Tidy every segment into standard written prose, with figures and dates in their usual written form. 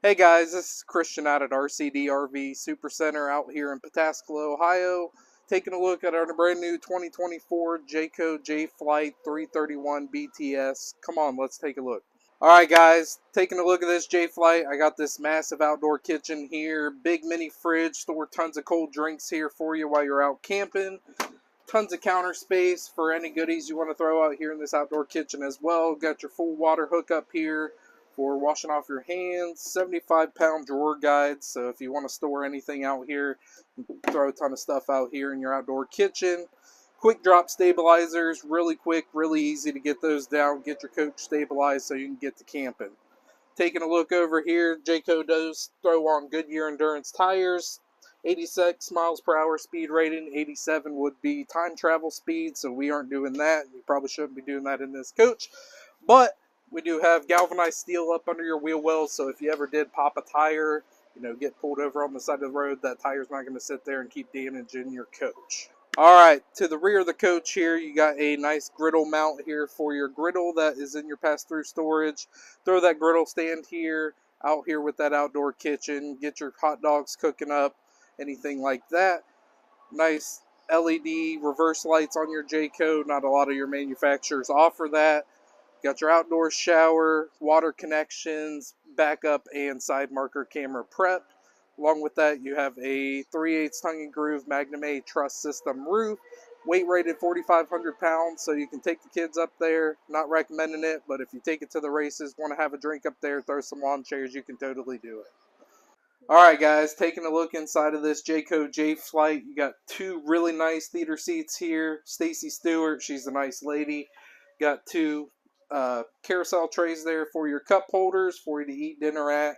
Hey guys, this is Christian out at RCD RV Super Center out here in Pataskala, Ohio. Taking a look at our brand new 2024 Jayco J Flight 331 BTS. Come on, let's take a look. Alright guys, taking a look at this J Flight. I got this massive outdoor kitchen here. Big mini fridge, store tons of cold drinks here for you while you're out camping. Tons of counter space for any goodies you want to throw out here in this outdoor kitchen as well. Got your full water hookup here for washing off your hands. 75-pound drawer guide, so if you want to store anything out here, throw a ton of stuff out here in your outdoor kitchen. Quick drop stabilizers, really quick, really easy to get those down. Get your coach stabilized so you can get to camping. Taking a look over here, Jayco does throw on Goodyear Endurance tires. 86 miles per hour speed rating, 87 would be time travel speed, so we aren't doing that. We probably shouldn't be doing that in this coach. But we do have galvanized steel up under your wheel wells, so if you ever did pop a tire, get pulled over on the side of the road, that tire's not going to sit there and keep damaging your coach. Alright, to the rear of the coach here, you got a nice griddle mount here for your griddle that is in your pass-through storage. Throw that griddle stand here, out here with that outdoor kitchen. Get your hot dogs cooking up, anything like that. Nice LED reverse lights on your Jayco. Not a lot of your manufacturers offer that. Got your outdoor shower, water connections, backup, and side marker camera prep. Along with that, you have a 3/8 tongue and groove Magnum A truss system roof. Weight rated 4,500 pounds, so you can take the kids up there. Not recommending it, but if you take it to the races, want to have a drink up there, throw some lawn chairs, you can totally do it. Alright guys, taking a look inside of this Jayco J Flight. You got two really nice theater seats here. Stacy Stewart, she's a nice lady. Got two carousel trays there for your cup holders for you to eat dinner at.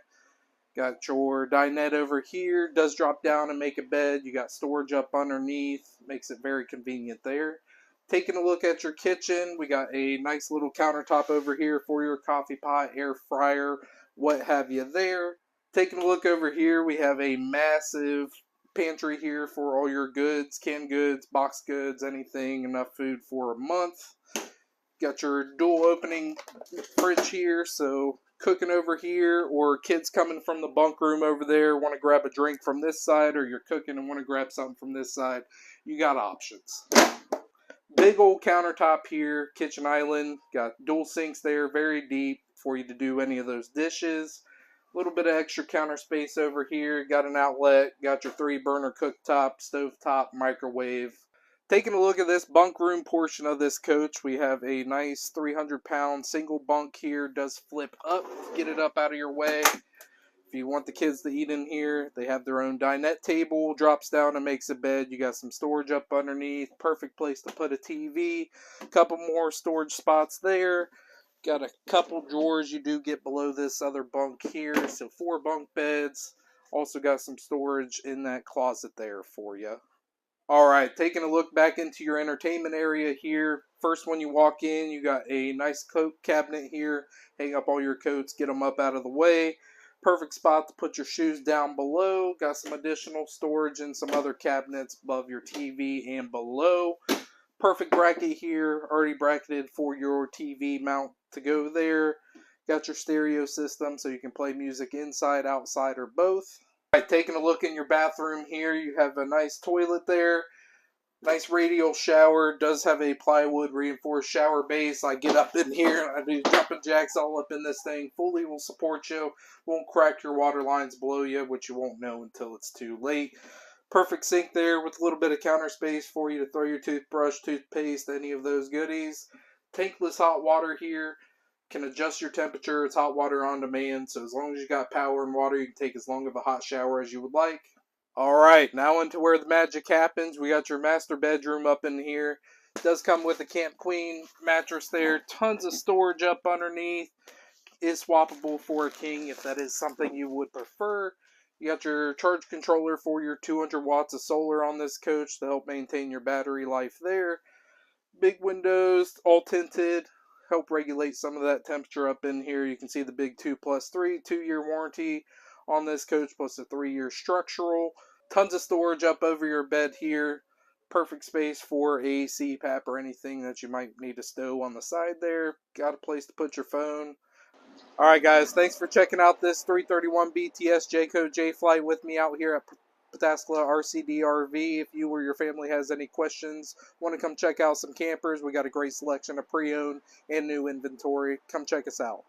Got your dinette over here. Does drop down and make a bed. You got storage up underneath. Makes it very convenient there. Taking a look at your kitchen, we got a nice little countertop over here for your coffee pot, air fryer, what have you there. Taking a look over here, we have a massive pantry here for all your goods, canned goods, box goods, anything, enough food for a month. Got your dual opening fridge here, so cooking over here, or kids coming from the bunk room over there want to grab a drink from this side, or you're cooking and want to grab something from this side, you got options. Big old countertop here, kitchen island, got dual sinks there, very deep for you to do any of those dishes. A little bit of extra counter space over here, got an outlet, got your 3-burner cooktop, stovetop, microwave. Taking a look at this bunk room portion of this coach, we have a nice 300-pound single bunk here. Does flip up, get it up out of your way. If you want the kids to eat in here, they have their own dinette table, drops down and makes a bed. You got some storage up underneath, perfect place to put a TV. Couple more storage spots there. Got a couple drawers you do get below this other bunk here, so 4 bunk beds. Also got some storage in that closet there for you. Alright, taking a look back into your entertainment area here. First, when you walk in, you got a nice coat cabinet here. Hang up all your coats, get them up out of the way. Perfect spot to put your shoes down below. Got some additional storage and some other cabinets above your TV and below. Perfect bracket here, already bracketed for your TV mount to go there. Got your stereo system so you can play music inside, outside, or both. Alright, taking a look in your bathroom here, you have a nice toilet there. Nice radial shower. Does have a plywood reinforced shower base. I get up in here, I do jumping jacks all up in this thing. Fully will support you. Won't crack your water lines below you, which you won't know until it's too late. Perfect sink there with a little bit of counter space for you to throw your toothbrush, toothpaste, any of those goodies. Tankless hot water here. Can adjust your temperature. It's hot water on demand, so as long as you got power and water, you can take as long of a hot shower as you would like. Alright, now into where the magic happens. We got your master bedroom up in here. It does come with a Camp Queen mattress there. Tons of storage up underneath. Is swappable for a king if that is something you would prefer. You got your charge controller for your 200 watts of solar on this coach to help maintain your battery life there. Big windows, all tinted. Help regulate some of that temperature up in here. You can see the big 2+3 2-year warranty on this coach, plus a 3-year structural. Tons of storage up over your bed here. Perfect space for a CPAP or anything that you might need to stow on the side there. Got a place to put your phone. All right, guys. Thanks for checking out this 331 BTS Jayco J Flight with me out here at Pataskala RCD RV. If you or your family has any questions, want to come check out some campers, we got a great selection of pre-owned and new inventory. Come check us out.